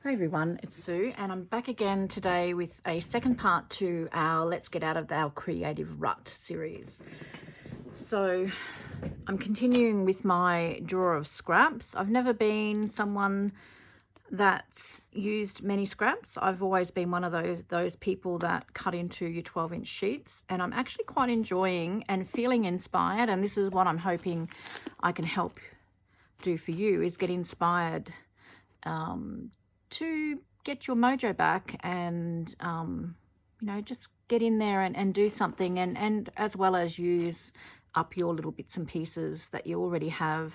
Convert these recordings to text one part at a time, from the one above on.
Hi everyone, it's Sue and I'm back again today with a second part to our Let's Get Out of Our Creative Rut series. So I'm continuing with my drawer of scraps. I've never been someone that's used many scraps. I've always been one of those people that cut into your 12-inch sheets, and I'm actually quite enjoying and feeling inspired, and this is what I'm hoping I can help do for you, is get inspired to get your mojo back and just get in there and do something, and as well as use up your little bits and pieces that you already have,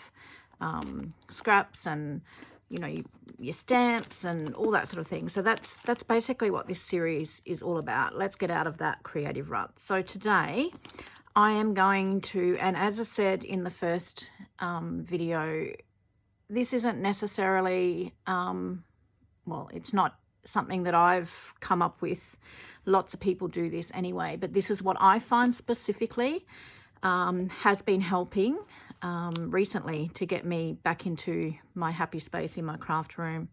scraps and your stamps and all that sort of thing. So that's basically what this series is all about. Let's get out of that creative rut. So today I am going to, and as I said in the first video, this isn't necessarily well, it's not something that I've come up with. Lots of people do this anyway, but this is what I find specifically has been helping recently to get me back into my happy space in my craft room,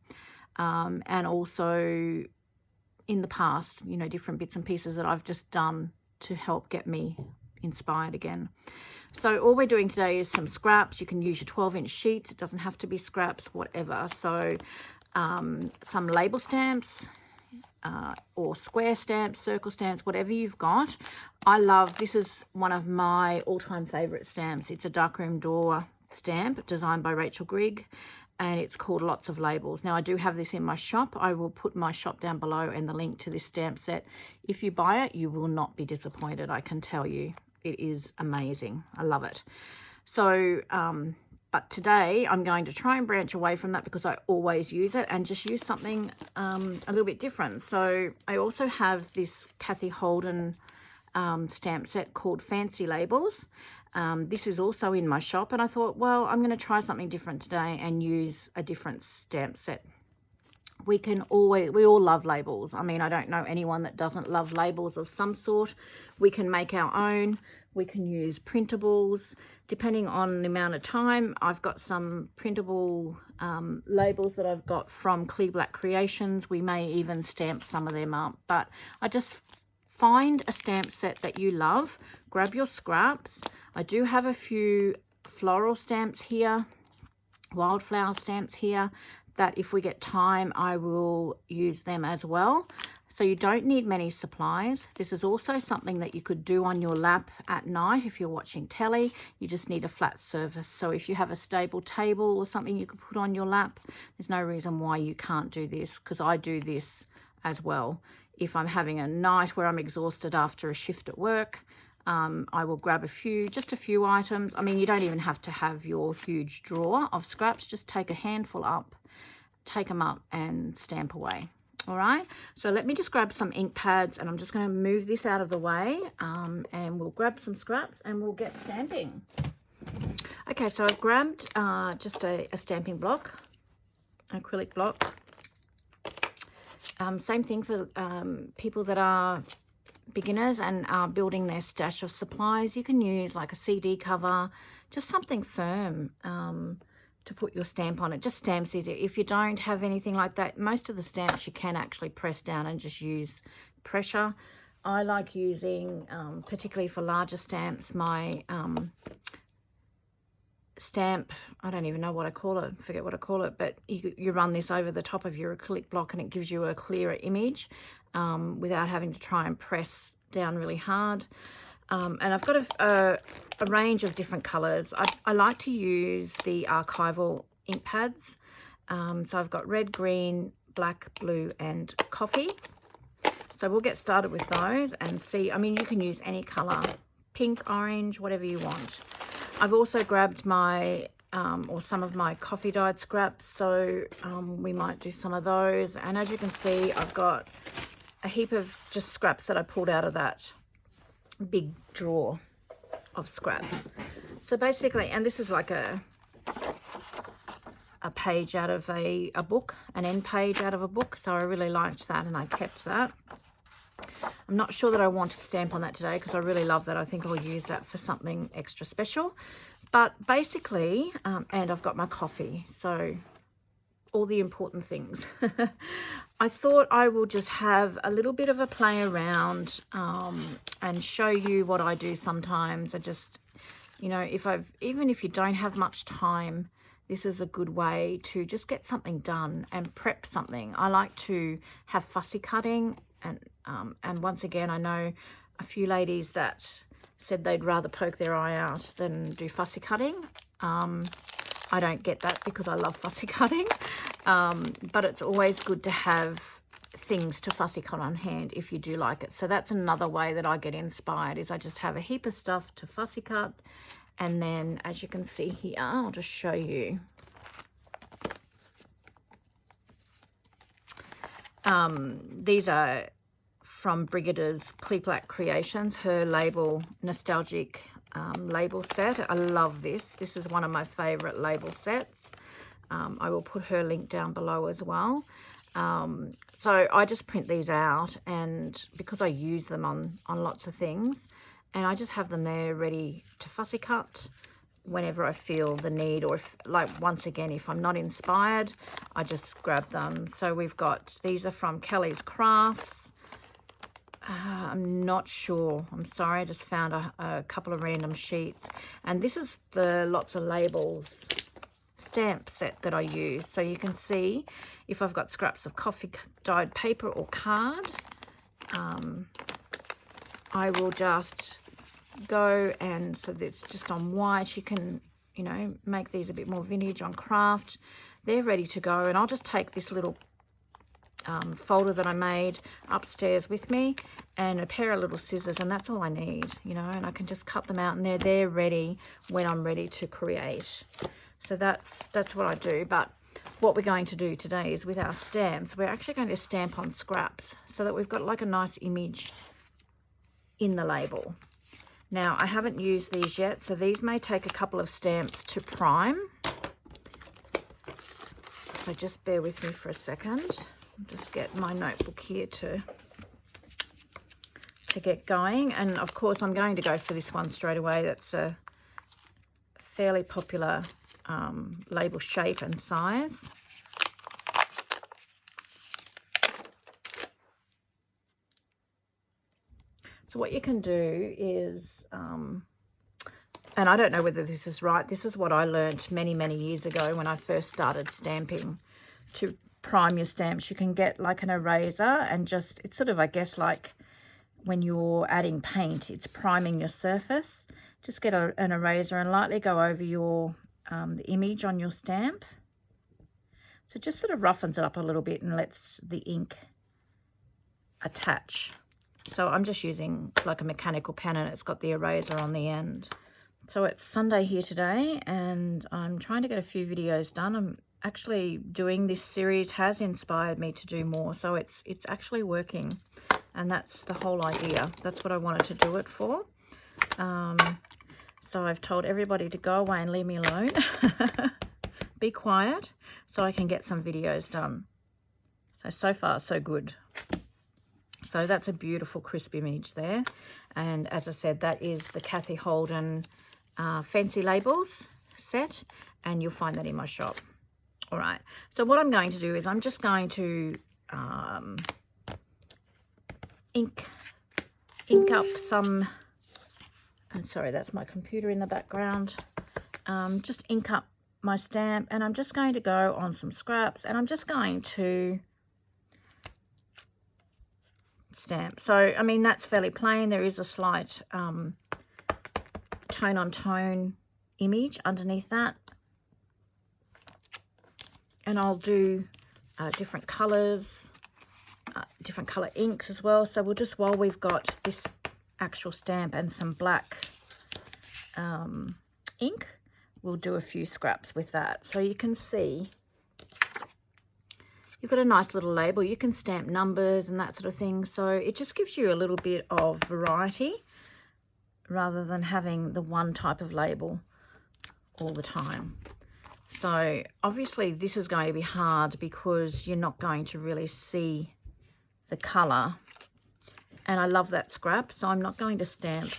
and also in the past, different bits and pieces that I've just done to help get me inspired again. So all we're doing today is some scraps. You can use your 12-inch sheets. It doesn't have to be scraps, whatever. So some label stamps, or square stamps, circle stamps, whatever you've got. I love, this is one of my all-time favorite stamps. It's a darkroom door stamp designed by Rachel Grigg, and it's called Lots of Labels. Now I do have this in my shop. I will put my shop down below and the link to this stamp set. If you buy it, you will not be disappointed, I can tell you. It is amazing. I love it. So but today I'm going to try and branch away from that because I always use it, and just use something a little bit different. So I also have this Kathy Holden stamp set called Fancy Labels. This is also in my shop, and I thought, well, I'm going to try something different today and use a different stamp set. We all love labels. I mean, I don't know anyone that doesn't love labels of some sort. We can make our own. We can use printables depending on the amount of time. I've got some printable labels that I've got from Clear Black Creations. We may even stamp some of them up, but I just find a stamp set that you love. Grab your scraps. I do have a few floral stamps here, wildflower stamps here, that if we get time, I will use them as well. So you don't need many supplies. This is also something that you could do on your lap at night if you're watching telly. You just need a flat surface. So if you have a stable table or something you could put on your lap, there's no reason why you can't do this, because I do this as well. If I'm having a night where I'm exhausted after a shift at work, I will grab just a few items. I mean, you don't even have to have your huge drawer of scraps. Just take a handful up, take them up and stamp away. All right, so let me just grab some ink pads, and I'm just going to move this out of the way, and we'll grab some scraps and we'll get stamping. Okay, so I've grabbed just a stamping block, an acrylic block. Same thing for people that are beginners and are building their stash of supplies. You can use like a CD cover, just something firm to put your stamp on. It just stamps easier. If you don't have anything like that, most of the stamps you can actually press down and just use pressure. I like using, particularly for larger stamps, my stamp, I don't even know what I call it, forget what I call it, but you run this over the top of your acrylic block and it gives you a clearer image without having to try and press down really hard. And I've got a range of different colors. I like to use the archival ink pads. So I've got red, green, black, blue, and coffee. So we'll get started with those and see. I mean, you can use any color, pink, orange, whatever you want. I've also grabbed my, or some of my coffee dyed scraps. So we might do some of those. And as you can see, I've got a heap of just scraps that I pulled out of that big drawer of scraps. So basically, and this is like a page out of a book, an end page out of a book, so I really liked that and I kept that. I'm not sure that I want to stamp on that today because I really love that. I think I'll use that for something extra special. But basically, and I've got my coffee, so all the important things. I thought I will just have a little bit of a play around and show you what I do sometimes. I just, you know, even if you don't have much time, this is a good way to just get something done and prep something. I like to have fussy cutting, and once again, I know a few ladies that said they'd rather poke their eye out than do fussy cutting. I don't get that because I love fussy cutting, but it's always good to have things to fussy cut on hand if you do like it. So that's another way that I get inspired, is I just have a heap of stuff to fussy cut. And then, as you can see here, I'll just show you. These are from Brigida's Click Creations, her label, nostalgic label set. I love this. This is one of my favorite label sets. I will put her link down below as well. So I just print these out, and because I use them on lots of things, and I just have them there ready to fussy cut whenever I feel the need, or if, like, once again, if I'm not inspired, I just grab them. So we've got, these are from Kelly's Crafts. I'm not sure. I'm sorry. I just found a couple of random sheets. And this is the Lots of Labels stamp set that I use. So you can see if I've got scraps of coffee dyed paper or card, I will just go, and so that's just on white. You can, you know, make these a bit more vintage on craft. They're ready to go, and I'll just take this little folder that I made upstairs with me and a pair of little scissors, and that's all I need, you know, and I can just cut them out, and they're ready when I'm ready to create. So that's what I do. But what we're going to do today is, with our stamps, we're actually going to stamp on scraps so that we've got like a nice image in the label. Now, I haven't used these yet, so these may take a couple of stamps to prime. So just bear with me for a second. I'll just get my notebook here to get going. And of course, I'm going to go for this one straight away. That's a fairly popular label shape and size. So what you can do is, and I don't know whether this is right, this is what I learned many, many years ago when I first started stamping. To prime your stamps, you can get like an eraser and just, it's sort of, I guess, like when you're adding paint, it's priming your surface. Just get an eraser and lightly go over your the image on your stamp. So it just sort of roughens it up a little bit and lets the ink attach. So I'm just using like a mechanical pen, and it's got the eraser on the end. So it's Sunday here today, and I'm trying to get a few videos done. I'm actually doing this series has inspired me to do more, so it's actually working, and that's the whole idea. That's what I wanted to do it for. So I've told everybody to go away and leave me alone. Be quiet so I can get some videos done. So far so good. So that's a beautiful crisp image there. And as I said, that is the Kathy Holden Fancy Labels set, and you'll find that in my shop. All right, so what I'm going to do is I'm just going to ink up some, I'm sorry, that's my computer in the background. Just ink up my stamp, and I'm just going to go on some scraps, and I'm just going to stamp. So I mean, that's fairly plain. There is a slight tone on tone image underneath that, and I'll do different colors, different color inks as well. So we'll just, while we've got this actual stamp and some black ink, we'll do a few scraps with that. So you can see you've got a nice little label. You can stamp numbers and that sort of thing. So it just gives you a little bit of variety rather than having the one type of label all the time. So obviously this is going to be hard because you're not going to really see the color. And I love that scrap, so I'm not going to stamp.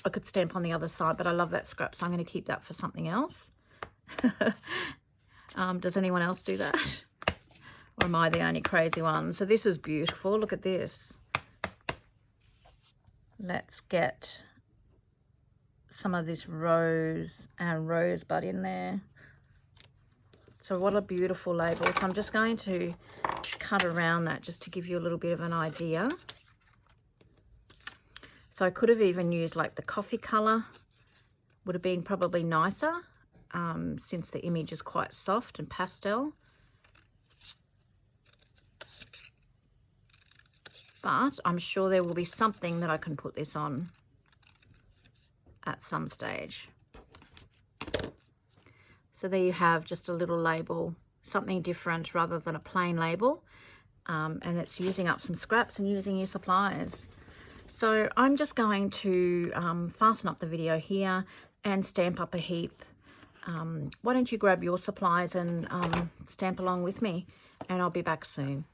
I could stamp on the other side, but I love that scrap, so I'm going to keep that for something else. Does anyone else do that? Or am I the only crazy one? So this is beautiful. Look at this. Let's get some of this rose and rosebud in there. So what a beautiful label. So I'm just going to cut around that just to give you a little bit of an idea. So I could have even used like the coffee color, would have been probably nicer, since the image is quite soft and pastel. But I'm sure there will be something that I can put this on at some stage. So there you have just a little label, something different rather than a plain label. And it's using up some scraps and using your supplies. So I'm just going to fasten up the video here and stamp up a heap. Why don't you grab your supplies and stamp along with me, and I'll be back soon.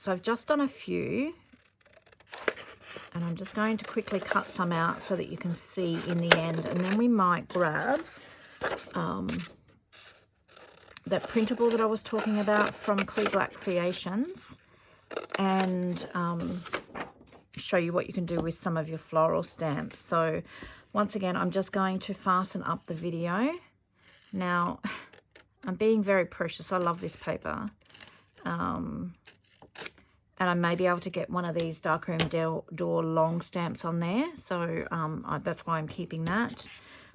So I've just done a few, and I'm just going to quickly cut some out so that you can see in the end, and then we might grab that printable that I was talking about from Clear Black Creations and show you what you can do with some of your floral stamps. So once again, I'm just going to fasten up the video. Now, I'm being very precious. I love this paper. And I may be able to get one of these darkroom door long stamps on there. So that's why I'm keeping that.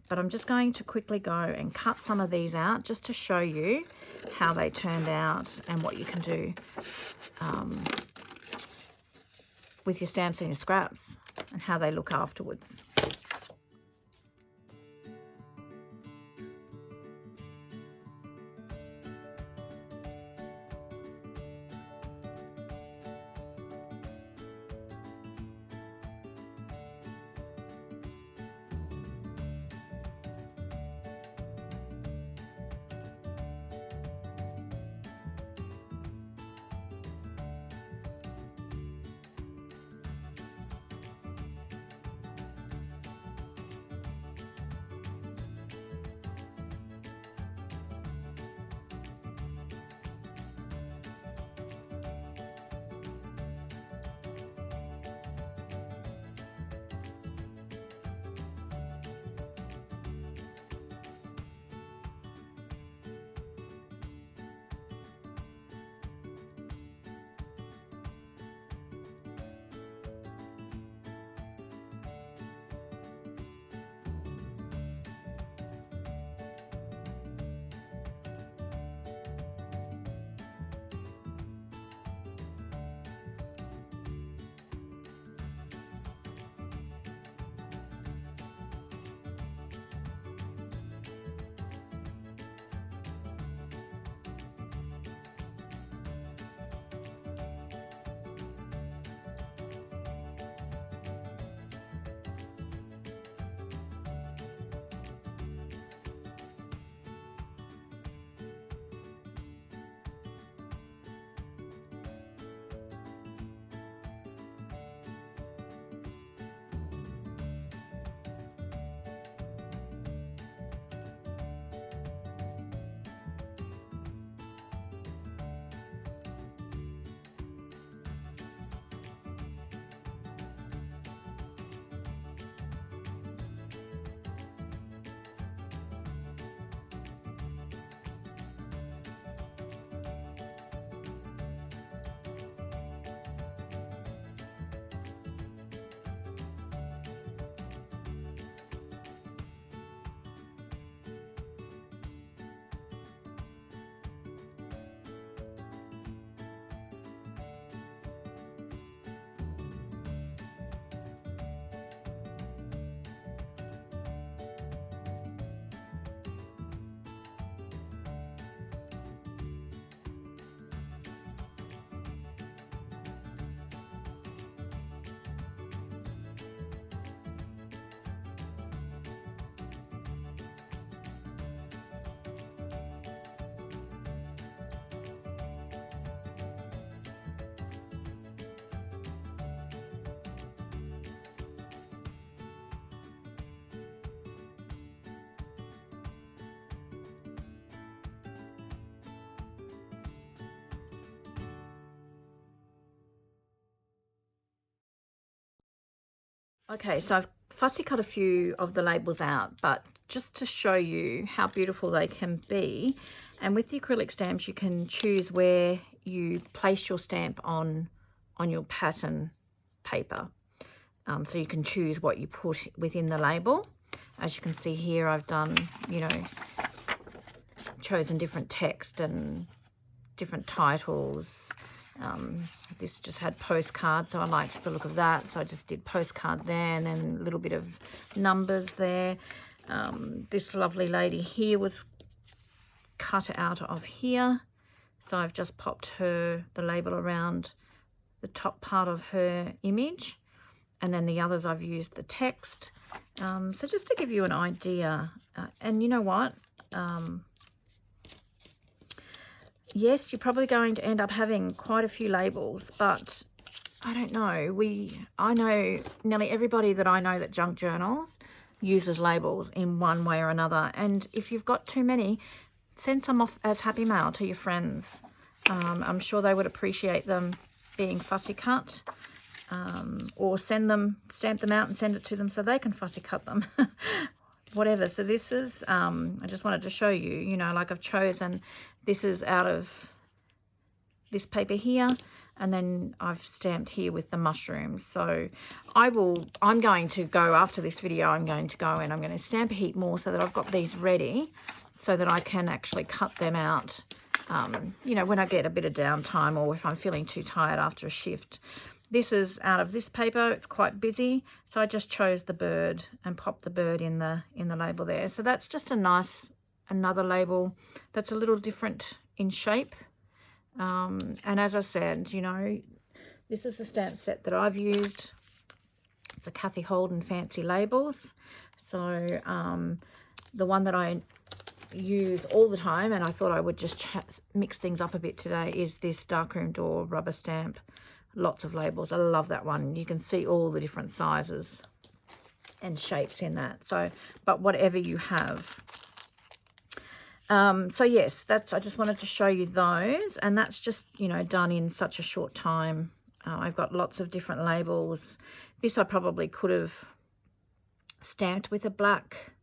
But I'm just going to quickly go and cut some of these out just to show you how they turned out and what you can do with your stamps and your scraps and how they look afterwards. Okay, so I've fussy cut a few of the labels out, but just to show you how beautiful they can be. And with the acrylic stamps, you can choose where you place your stamp on your pattern paper. So you can choose what you put within the label. As you can see here, I've done, you know, chosen different text and different titles. This just had postcard, so I liked the look of that, so I just did postcard there, and then a little bit of numbers there. This lovely lady here was cut out of here, so I've just popped the label around the top part of her image, and then the others I've used the text. So just to give you an idea, and you know what, yes, you're probably going to end up having quite a few labels, but I don't know. I know nearly everybody that I know that junk journals uses labels in one way or another. And if you've got too many, send some off as happy mail to your friends. I'm sure they would appreciate them being fussy cut. Or stamp them out and send it to them so they can fussy cut them. Whatever. So this is, I just wanted to show you, you know, like I've chosen, this is out of this paper here, and then I've stamped here with the mushrooms. So I'm going to go, after this video, I'm going to go and I'm going to stamp a heap more so that I've got these ready so that I can actually cut them out, you know, when I get a bit of downtime or if I'm feeling too tired after a shift. This is out of this paper. It's quite busy, so I just chose the bird and popped the bird in the label there. So that's just a nice, another label that's a little different in shape. And as I said, you know, this is the stamp set that I've used. It's a Kathy Holden Fancy Labels. So the one that I use all the time, and I thought I would just mix things up a bit today, is this Darkroom Door rubber stamp. Lots of labels. I love that one. You can see all the different sizes and shapes in that. So, but whatever you have. So yes, I just wanted to show you those, and that's just, you know, done in such a short time. I've got lots of different labels. This I probably could have stamped with a black.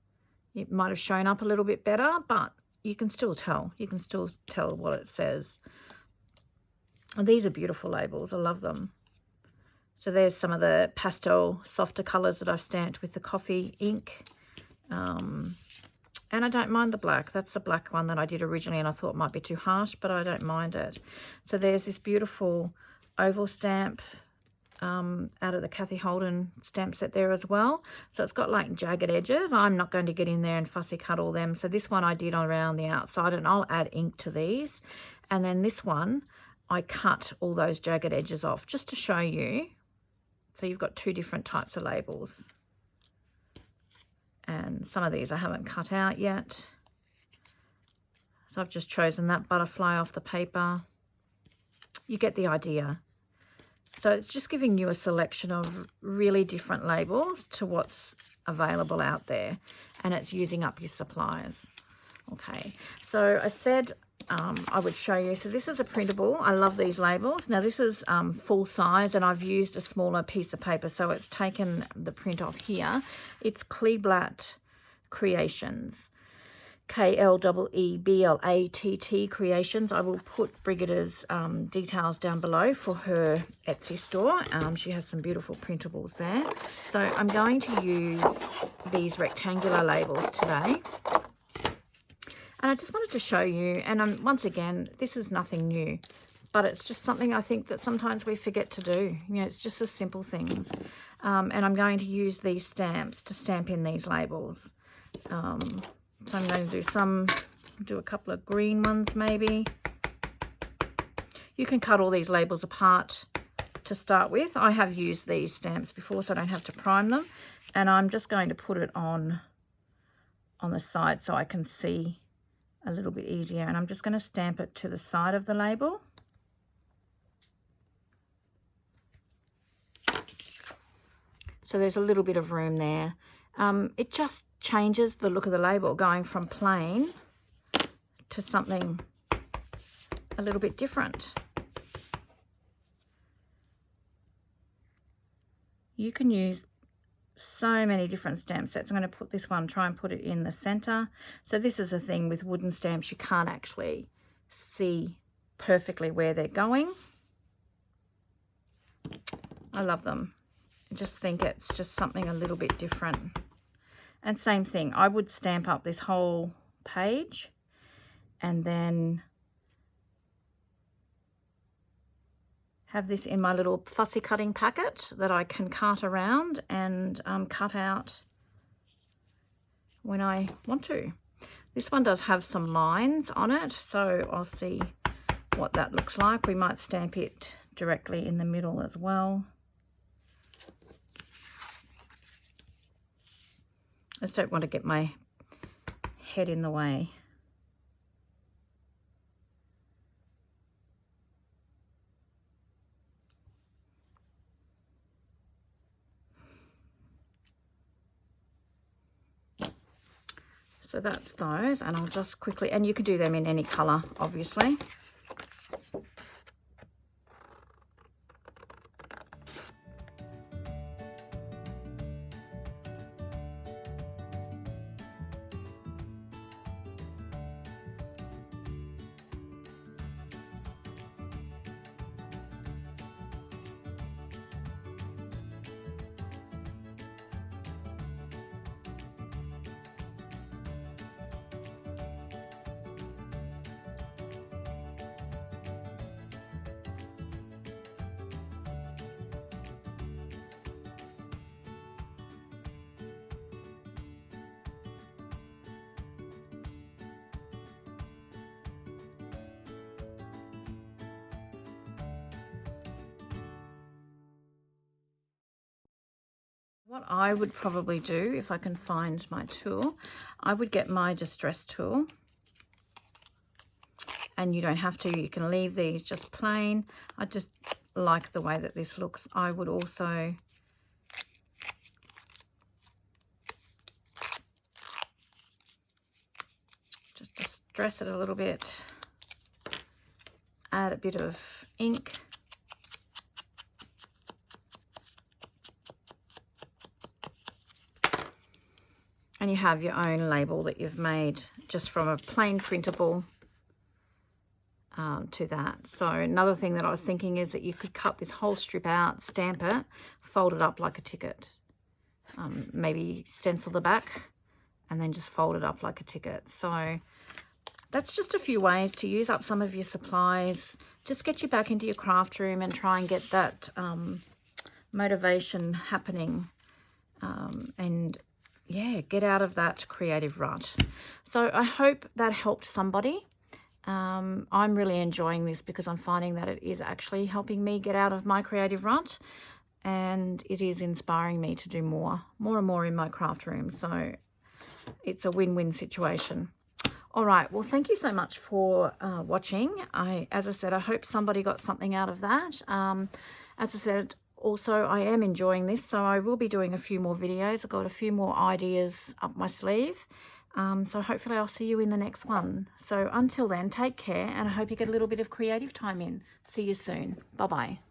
It might have shown up a little bit better, but you can still tell. You can still tell what it says. And these are beautiful labels. I love them. So there's some of the pastel softer colours that I've stamped with the coffee ink. And I don't mind the black. That's the black one that I did originally and I thought might be too harsh, but I don't mind it. So there's this beautiful oval stamp out of the Kathy Holden stamp set there as well. So it's got like jagged edges. I'm not going to get in there and fussy cut all them. So this one I did around the outside, and I'll add ink to these. And then this one, I cut all those jagged edges off just to show you. So you've got two different types of labels. And some of these I haven't cut out yet. So I've just chosen that butterfly off the paper. You get the idea. So it's just giving you a selection of really different labels to what's available out there. And it's using up your supplies. Okay, so I said I would show you. So this is a printable. I love these labels. Now this is full size, and I've used a smaller piece of paper, so it's taken the print off here. It's Kleeblatt Creations, Kleeblatt Creations. I will put Brigitte's details down below for her Etsy store. She has some beautiful printables there. So I'm going to use these rectangular labels today. And I just wanted to show you, and once again, this is nothing new, but it's just something I think that sometimes we forget to do. You know, it's just the simple things. And I'm going to use these stamps to stamp in these labels. So I'm going to do a couple of green ones maybe. You can cut all these labels apart to start with. I have used these stamps before, so I don't have to prime them. And I'm just going to put it on the side so I can see a little bit easier, and I'm just going to stamp it to the side of the label. So there's a little bit of room there. It just changes the look of the label, going from plain to something a little bit different. You can use so many different stamp sets. I'm going to put this one, try and put it in the center. So this is a thing with wooden stamps, you can't actually see perfectly where they're going. I love them. I just think it's just something a little bit different. And same thing, I would stamp up this whole page and then have this in my little fussy cutting packet that I can cut around and cut out when I want to. This one does have some lines on it, so I'll see what that looks like. We might stamp it directly in the middle as well. I just don't want to get my head in the way. So that's those, and I'll just quickly, and you can do them in any colour, obviously. What I would probably do, if I can find my tool, I would get my distress tool. And you don't have to, you can leave these just plain. I just like the way that this looks. I would also just distress it a little bit, add a bit of ink. And you have your own label that you've made just from a plain printable to that. So another thing that I was thinking is that you could cut this whole strip out, stamp it, fold it up like a ticket. Maybe stencil the back and then just fold it up like a ticket. So that's just a few ways to use up some of your supplies. Just get you back into your craft room and try and get that motivation happening, and yeah, get out of that creative rut. So I hope that helped somebody. I'm really enjoying this because I'm finding that it is actually helping me get out of my creative rut, and it is inspiring me to do more and more in my craft room. So it's a win-win situation. All right, well, thank you so much for watching. As I said, I hope somebody got something out of that. As I said, also, I am enjoying this, so I will be doing a few more videos. I've got a few more ideas up my sleeve. So hopefully I'll see you in the next one. So until then, take care, and I hope you get a little bit of creative time in. See you soon. Bye-bye.